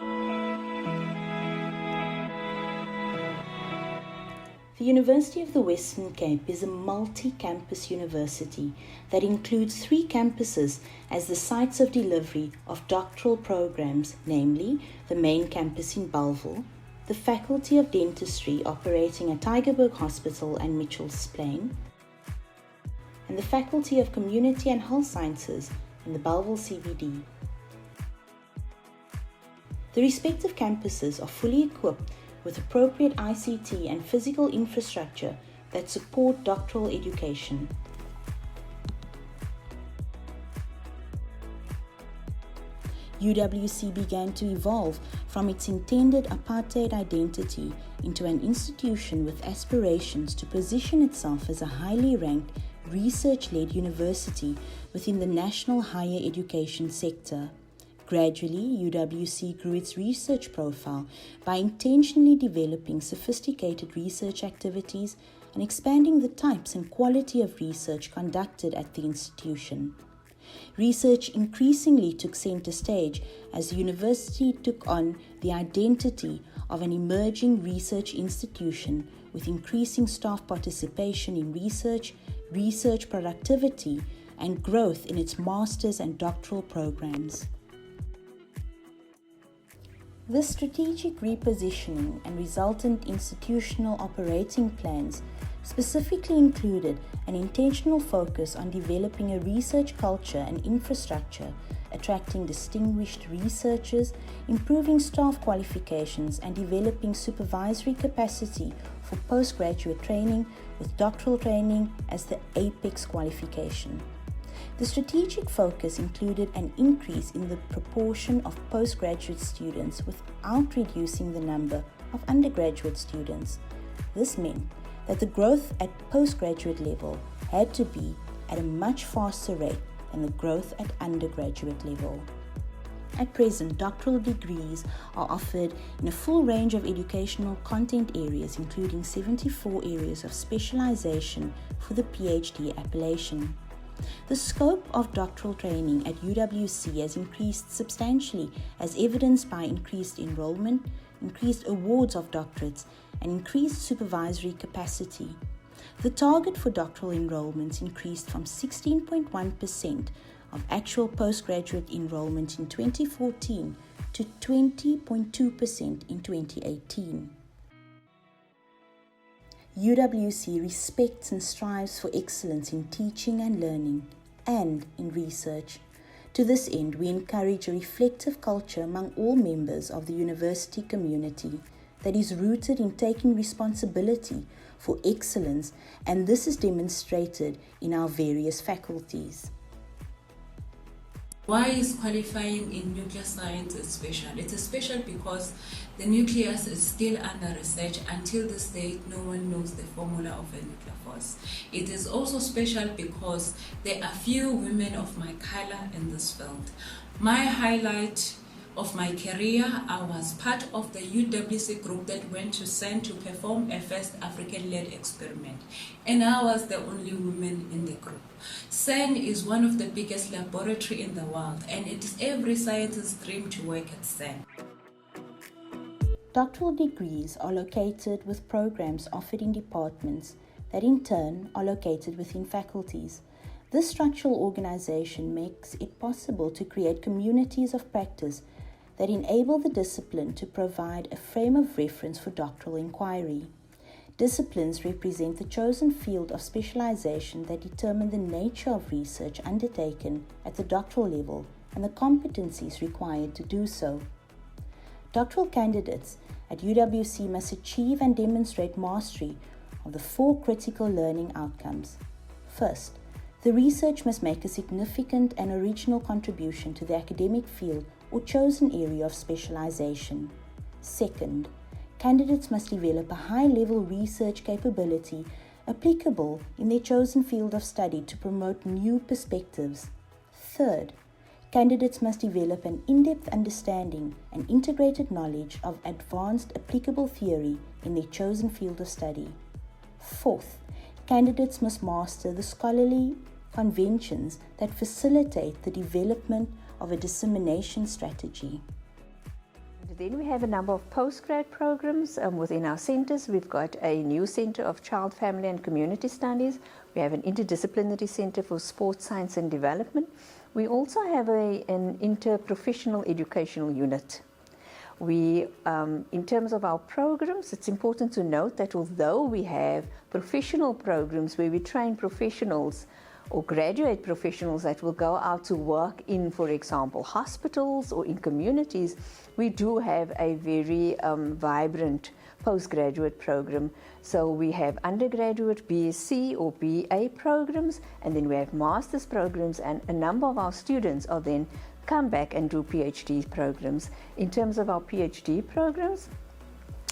The University of the Western Cape is a multi-campus university that includes 3 campuses as the sites of delivery of doctoral programs, namely the main campus in Bellville, the Faculty of Dentistry operating at Tygerberg Hospital and Mitchell's Plain, and the Faculty of Community and Health Sciences in the Bellville CBD. The respective campuses are fully equipped with appropriate ICT and physical infrastructure that support doctoral education. UWC began to evolve from its intended apartheid identity into an institution with aspirations to position itself as a highly ranked, research-led university within the national higher education sector. Gradually, UWC grew its research profile by intentionally developing sophisticated research activities and expanding the types and quality of research conducted at the institution. Research increasingly took center stage as the university took on the identity of an emerging research institution with increasing staff participation in research, research productivity, and growth in its master's and doctoral programs. This strategic repositioning and resultant institutional operating plans specifically included an intentional focus on developing a research culture and infrastructure, attracting distinguished researchers, improving staff qualifications, and developing supervisory capacity for postgraduate training, with doctoral training as the apex qualification. The strategic focus included an increase in the proportion of postgraduate students without reducing the number of undergraduate students. This meant that the growth at postgraduate level had to be at a much faster rate than the growth at undergraduate level. At present, doctoral degrees are offered in a full range of educational content areas, including 74 areas of specialization for the PhD appellation. The scope of doctoral training at UWC has increased substantially, as evidenced by increased enrollment, increased awards of doctorates, and increased supervisory capacity. The target for doctoral enrollments increased from 16.1% of actual postgraduate enrollment in 2014 to 20.2% in 2018. UWC respects and strives for excellence in teaching and learning and in research. To this end, we encourage a reflective culture among all members of the university community that is rooted in taking responsibility for excellence, and this is demonstrated in our various faculties. Why is qualifying in nuclear science special? It is special because the nucleus is still under research. Until this date, no one knows the formula of a nuclear force. It is also special because there are few women of my color in this field. My highlight of my career, I was part of the UWC group that went to CERN to perform a first African-led experiment, and I was the only woman in the group. CERN is one of the biggest laboratories in the world, and it is every scientist's dream to work at CERN. Doctoral degrees are located with programs offered in departments that in turn are located within faculties. This structural organization makes it possible to create communities of practice that enable the discipline to provide a frame of reference for doctoral inquiry. Disciplines represent the chosen field of specialization that determine the nature of research undertaken at the doctoral level and the competencies required to do so. Doctoral candidates at UWC must achieve and demonstrate mastery of the 4 critical learning outcomes. First, the research must make a significant and original contribution to the academic field or chosen area of specialization. Second, candidates must develop a high-level research capability applicable in their chosen field of study to promote new perspectives. Third, candidates must develop an in-depth understanding and integrated knowledge of advanced applicable theory in their chosen field of study. Fourth, candidates must master the scholarly conventions that facilitate the development of a dissemination strategy. Then we have a number of postgrad programs within our centres. We've got a new Centre of Child, Family and Community Studies. We have an interdisciplinary centre for sports science and development. We also have an interprofessional educational unit. We, in terms of our programs, it's important to note that although we have professional programs where we train professionals or graduate professionals that will go out to work in, for example, hospitals or in communities, we do have a very vibrant postgraduate program. So we have undergraduate BSc or BA programs, and then we have master's programs, and a number of our students are then come back and do PhD programs. In terms of our PhD programs,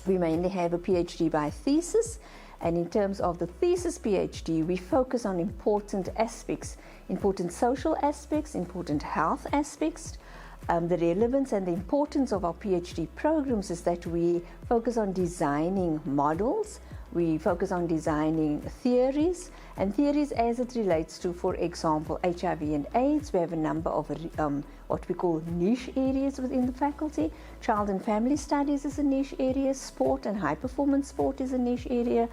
we mainly have a PhD by thesis, and in terms of the thesis PhD, we focus on important aspects, important social aspects, important health aspects. The relevance and the importance of our PhD programs is that we focus on designing models, we focus on designing theories, and theories as it relates to, for example, HIV and AIDS. We have a number of what we call niche areas within the faculty. Child and family studies is a niche area, sport and high performance sport is a niche area,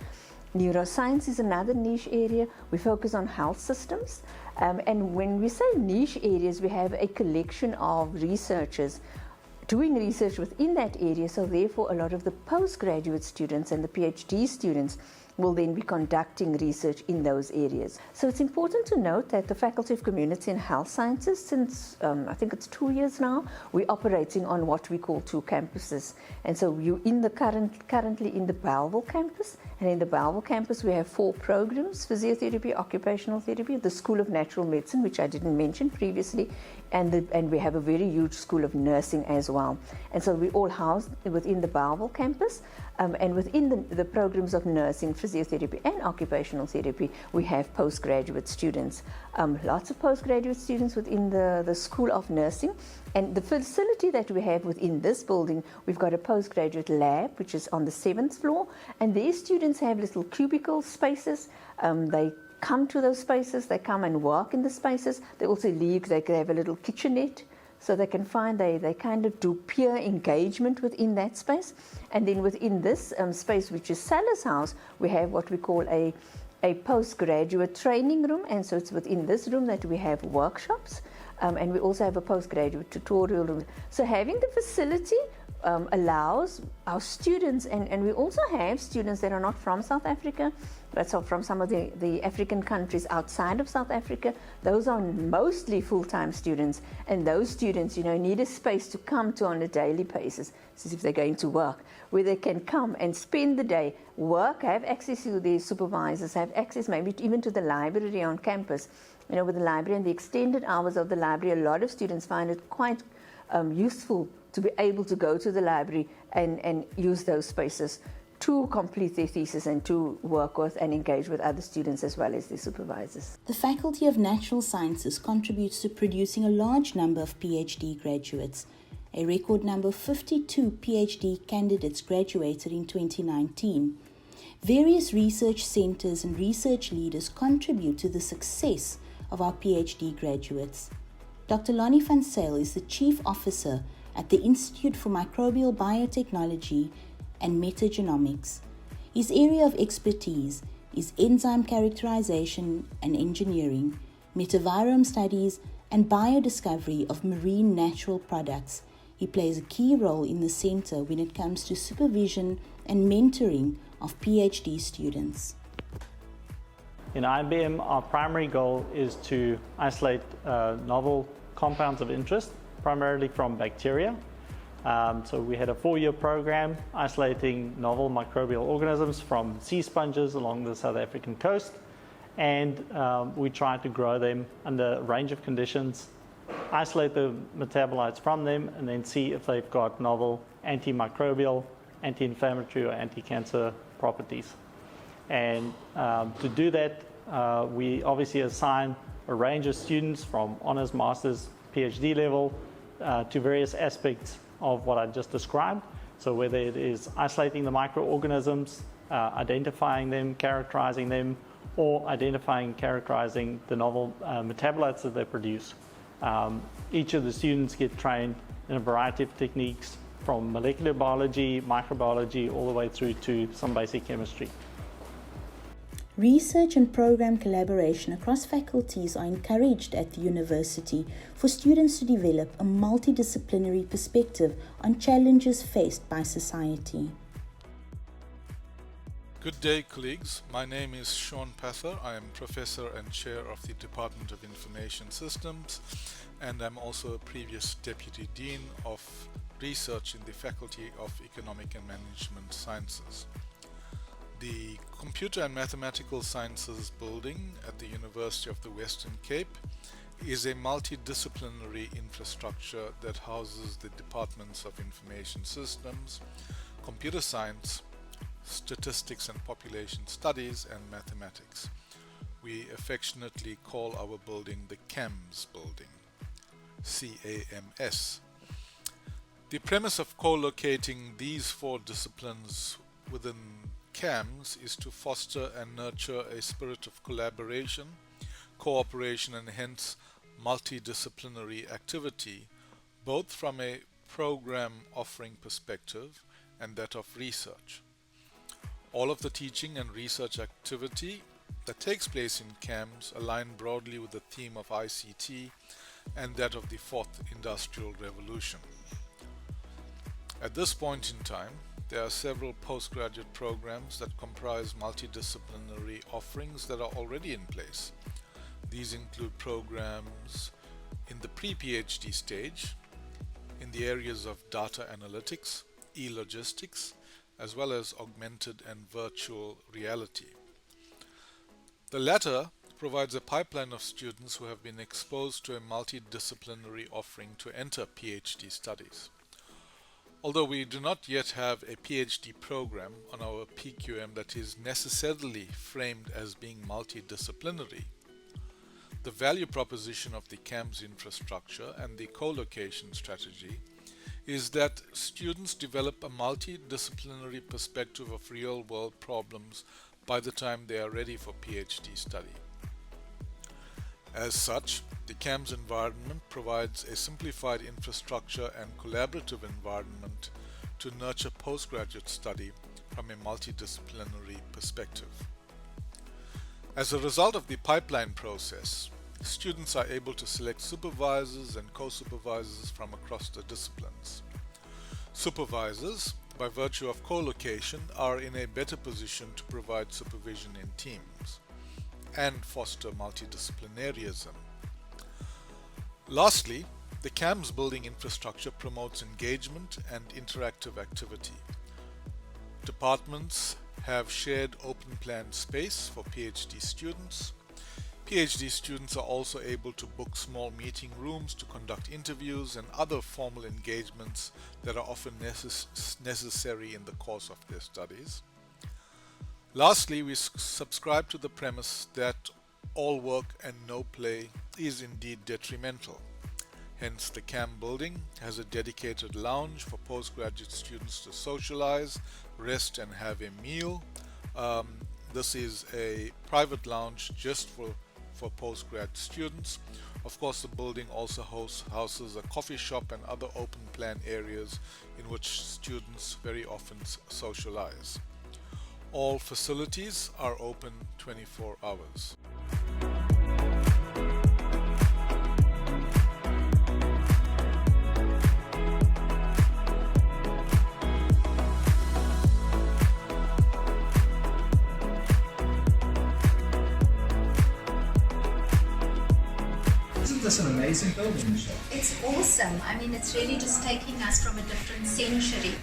neuroscience is another niche area. We focus on health systems. And when we say niche areas, we have a collection of researchers doing research within that area, so therefore a lot of the postgraduate students and the PhD students will then be conducting research in those areas. So it's important to note that the Faculty of Community and Health Sciences, since I think it's 2 years now, we're operating on what we call 2 campuses. And so you're in the currently in the Bellville campus, and in the Bellville campus we have 4 programs: physiotherapy, occupational therapy, the School of Natural Medicine, which I didn't mention previously, and we have a very huge School of Nursing as well. And so we all housed within the Bellville campus, and within the programs of nursing, physiotherapy and occupational therapy, we have postgraduate students. Lots of postgraduate students within the School of Nursing. And the facility that we have within this building, we've got a postgraduate lab, which is on the 7th floor, and these students have little cubicle spaces. They come to those spaces, they come and work in the spaces. They also leave, they have a little kitchenette, so they can find, they kind of do peer engagement within that space. And then within this space, which is Sally's house, we have what we call a postgraduate training room. And so it's within this room that we have workshops. And we also have a postgraduate tutorial room. So having the facility allows our students, and we also have students that are not from South Africa, but so from some of the African countries outside of South Africa. Those are mostly full-time students, and those students, need a space to come to on a daily basis, as if they're going to work, where they can come and spend the day, work, have access to their supervisors, have access maybe even to the library on campus. With the library and the extended hours of the library, a lot of students find it quite useful to be able to go to the library and use those spaces to complete their thesis and to work with and engage with other students as well as their supervisors. The Faculty of Natural Sciences contributes to producing a large number of PhD graduates. A record number of 52 PhD candidates graduated in 2019. Various research centers and research leaders contribute to the success of our PhD graduates. Dr. Lonnie van Zyl is the Chief Officer at the Institute for Microbial Biotechnology and Metagenomics. His area of expertise is enzyme characterization and engineering, metavirome studies, and biodiscovery of marine natural products. He plays a key role in the center when it comes to supervision and mentoring of PhD students. In IBM, our primary goal is to isolate novel compounds of interest, primarily from bacteria. So we had a 4-year program isolating novel microbial organisms from sea sponges along the South African coast, and we tried to grow them under a range of conditions, isolate the metabolites from them, and then see if they've got novel antimicrobial, anti-inflammatory, or anti-cancer properties. And to do that, we obviously assign a range of students from honors, masters, PhD level to various aspects of what I just described. So whether it is isolating the microorganisms, identifying them, characterizing them, or identifying and characterizing the novel metabolites that they produce. Each of the students get trained in a variety of techniques from molecular biology, microbiology, all the way through to some basic chemistry. Research and program collaboration across faculties are encouraged at the university for students to develop a multidisciplinary perspective on challenges faced by society. Good day, colleagues. My name is Sean Pather. I am Professor and Chair of the Department of Information Systems, and I'm also a previous Deputy Dean of Research in the Faculty of Economic and Management Sciences. The Computer and Mathematical Sciences building at the University of the Western Cape is a multidisciplinary infrastructure that houses the Departments of Information Systems, Computer Science, Statistics and Population Studies, and Mathematics. We affectionately call our building the CAMS building, C-A-M-S. The premise of co-locating these four disciplines within CAMS is to foster and nurture a spirit of collaboration, cooperation, and hence multidisciplinary activity, both from a program offering perspective and that of research. All of the teaching and research activity that takes place in CAMS align broadly with the theme of ICT and that of the Fourth Industrial Revolution. At this point in time, there are several postgraduate programs that comprise multidisciplinary offerings that are already in place. These include programs in the pre-PhD stage, in the areas of data analytics, e-logistics, as well as augmented and virtual reality. The latter provides a pipeline of students who have been exposed to a multidisciplinary offering to enter PhD studies. Although we do not yet have a PhD program on our PQM that is necessarily framed as being multidisciplinary, the value proposition of the CAMS infrastructure and the co-location strategy is that students develop a multidisciplinary perspective of real-world problems by the time they are ready for PhD study. As such, the CAMS environment provides a simplified infrastructure and collaborative environment to nurture postgraduate study from a multidisciplinary perspective. As a result of the pipeline process, students are able to select supervisors and co-supervisors from across the disciplines. Supervisors, by virtue of co-location, are in a better position to provide supervision in teams and foster multidisciplinarism. Lastly, the CAMS building infrastructure promotes engagement and interactive activity. Departments have shared open plan space for PhD students. PhD students are also able to book small meeting rooms to conduct interviews and other formal engagements that are often necessary in the course of their studies. Lastly, we subscribe to the premise that all work and no play is indeed detrimental. Hence, the CAM building has a dedicated lounge for postgraduate students to socialize, rest, and have a meal. This is a private lounge just for postgrad students. Of course, the building also houses a coffee shop and other open plan areas in which students very often socialize. All facilities are open 24 hours. Isn't this an amazing building, Michelle? It's awesome. I mean, it's really just taking us from a different century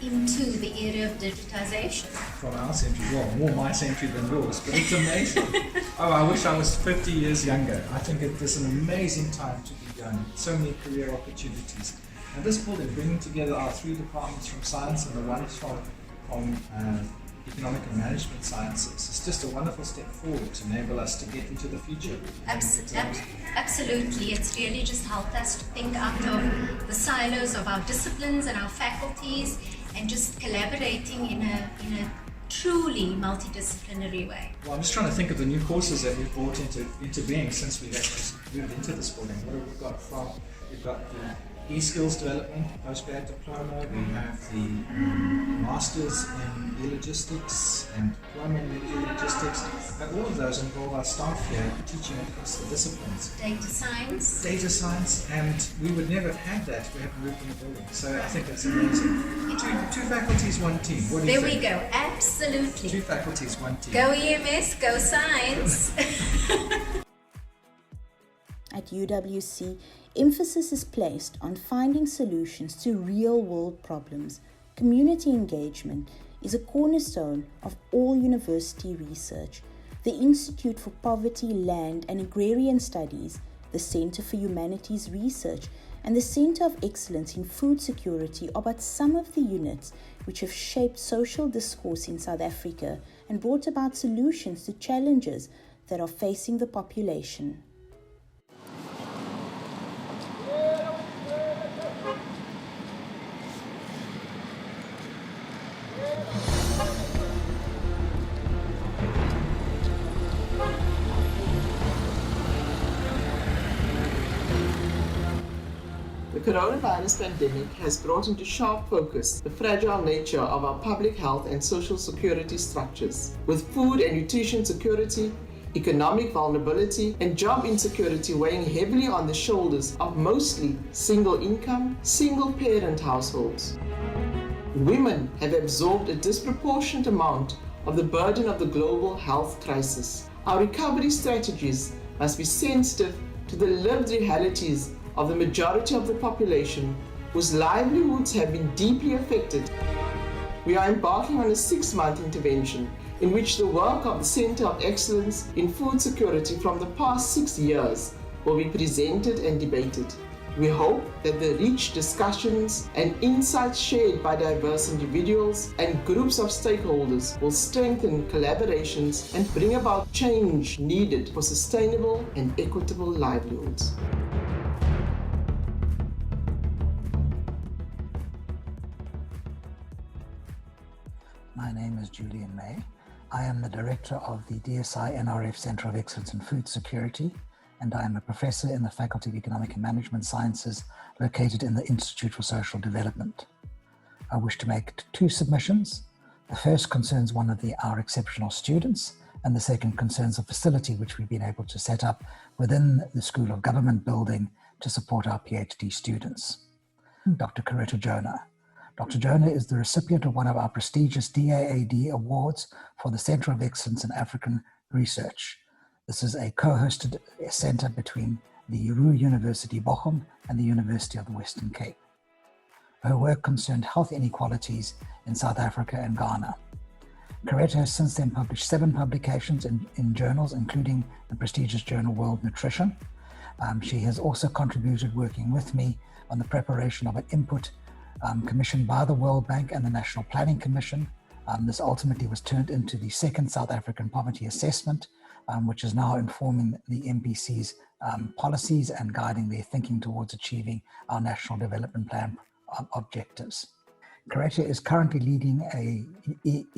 into the area of digitization. From our century, well, more my century than yours, but it's amazing. Oh, I wish I was 50 years younger. I think it is an amazing time to be young. So many career opportunities. And this building, bringing together our three departments from science and the one from economic and management sciences, it's just a wonderful step forward to enable us to get into the future. Absolutely. It's really just helped us to think out of the silos of our disciplines and our faculties and just collaborating in a truly multidisciplinary way. Well, I'm just trying to think of the new courses that we've brought into being since we've actually moved into this building. What have we got from? We've got the e-skills development, postgrad diploma. We have the masters in e-logistics and diploma in e-logistics. And all of those involve our staff here teaching across the disciplines. Data science, and we would never have had that if we hadn't worked in the building. So I think that's amazing. Two faculties, one team. What do you think? There we go, absolutely. Two faculties, one team. Go EMS, go science. At UWC, emphasis is placed on finding solutions to real-world problems. Community engagement is a cornerstone of all university research. The Institute for Poverty, Land and Agrarian Studies, the Center for Humanities Research, and the Center of Excellence in Food Security are but some of the units which have shaped social discourse in South Africa and brought about solutions to challenges that are facing the population. The coronavirus pandemic has brought into sharp focus the fragile nature of our public health and social security structures. With food and nutrition security, economic vulnerability, and job insecurity weighing heavily on the shoulders of mostly single-income, single-parent households. Women have absorbed a disproportionate amount of the burden of the global health crisis. Our recovery strategies must be sensitive to the lived realities of the majority of the population whose livelihoods have been deeply affected. We are embarking on a 6-month intervention in which the work of the Center of Excellence in Food Security from the past 6 years will be presented and debated. We hope that the rich discussions and insights shared by diverse individuals and groups of stakeholders will strengthen collaborations and bring about change needed for sustainable and equitable livelihoods. My name is Julian May. I am the director of the DSI NRF Center of Excellence in Food Security, and I am a professor in the Faculty of Economic and Management Sciences located in the Institute for Social Development. I wish to make 2 submissions. The first concerns one of our exceptional students, and the second concerns a facility which we've been able to set up within the School of Government building to support our PhD students. Dr. Coretta Jonah. Dr. Jonah is the recipient of one of our prestigious DAAD awards for the Center of Excellence in African Research. This is a co-hosted center between the Ruhr University Bochum and the University of the Western Cape. Her work concerned health inequalities in South Africa and Ghana. Coretta has since then published 7 publications in journals, including the prestigious journal World Nutrition. She has also contributed working with me on the preparation of an input commissioned by the World Bank and the National Planning Commission. This ultimately was turned into the 2nd South African Poverty Assessment, which is now informing the MPC's policies and guiding their thinking towards achieving our National Development Plan objectives. Coretta is currently leading a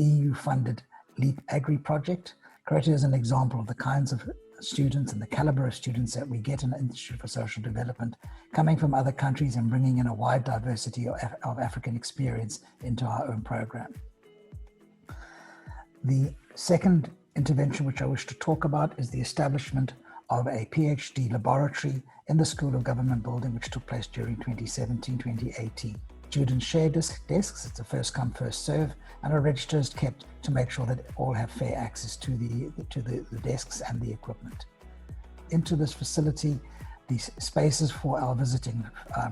EU-funded LEAP Agri project. Coretta is an example of the kinds of students and the caliber of students that we get in the Institute for Social Development, coming from other countries and bringing in a wide diversity of African experience into our own program. The second intervention which I wish to talk about is the establishment of a PhD laboratory in the School of Government building, which took place during 2017-2018. Students share desks, it's a first come, first serve, and a register is kept to make sure that all have fair access to the desks and the equipment. Into this facility, the spaces for our visiting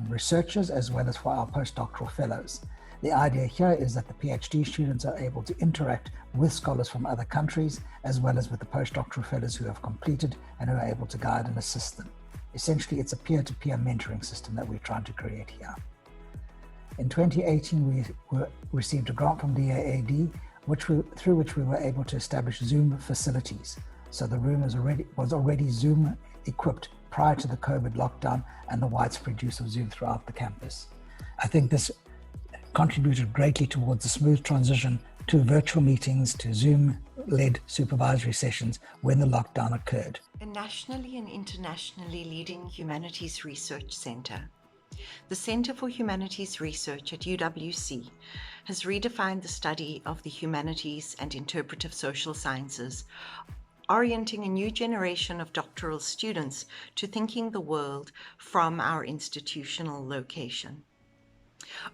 researchers as well as for our postdoctoral fellows. The idea here is that the PhD students are able to interact with scholars from other countries as well as with the postdoctoral fellows who have completed and who are able to guide and assist them. Essentially, it's a peer-to-peer mentoring system that we're trying to create here. In 2018, we received a grant from DAAD, through which we were able to establish Zoom facilities. So the room was already Zoom equipped prior to the COVID lockdown and the widespread use of Zoom throughout the campus. I think this contributed greatly towards the smooth transition to virtual meetings, to Zoom-led supervisory sessions when the lockdown occurred. A nationally and internationally leading humanities research center, The Center for Humanities Research at UWC has redefined the study of the humanities and interpretive social sciences, orienting a new generation of doctoral students to thinking the world from our institutional location.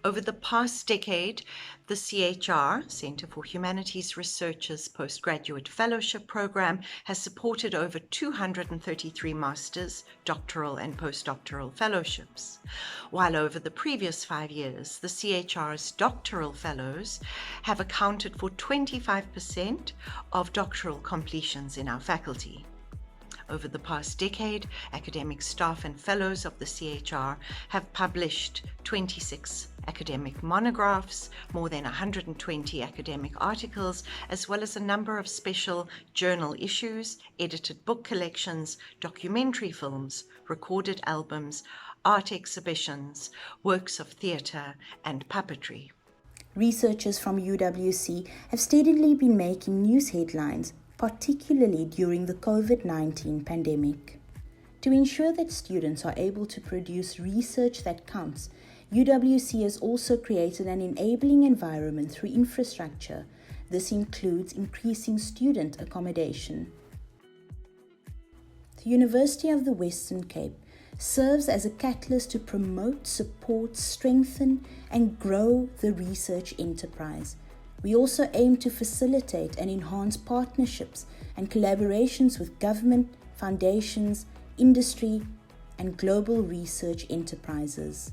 Over the past decade, the CHR, Center for Humanities Research's Postgraduate Fellowship Program, has supported over 233 master's, doctoral and postdoctoral fellowships, while over the previous 5 years, the CHR's doctoral fellows have accounted for 25% of doctoral completions in our faculty. Over the past decade, academic staff and fellows of the CHR have published 26 academic monographs, more than 120 academic articles, as well as a number of special journal issues, edited book collections, documentary films, recorded albums, art exhibitions, works of theatre, and puppetry. Researchers from UWC have steadily been making news headlines, particularly during the COVID-19 pandemic. To ensure that students are able to produce research that counts, UWC has also created an enabling environment through infrastructure. This includes increasing student accommodation. The University of the Western Cape serves as a catalyst to promote, support, strengthen, and grow the research enterprise. We also aim to facilitate and enhance partnerships and collaborations with government, foundations, industry, and global research enterprises.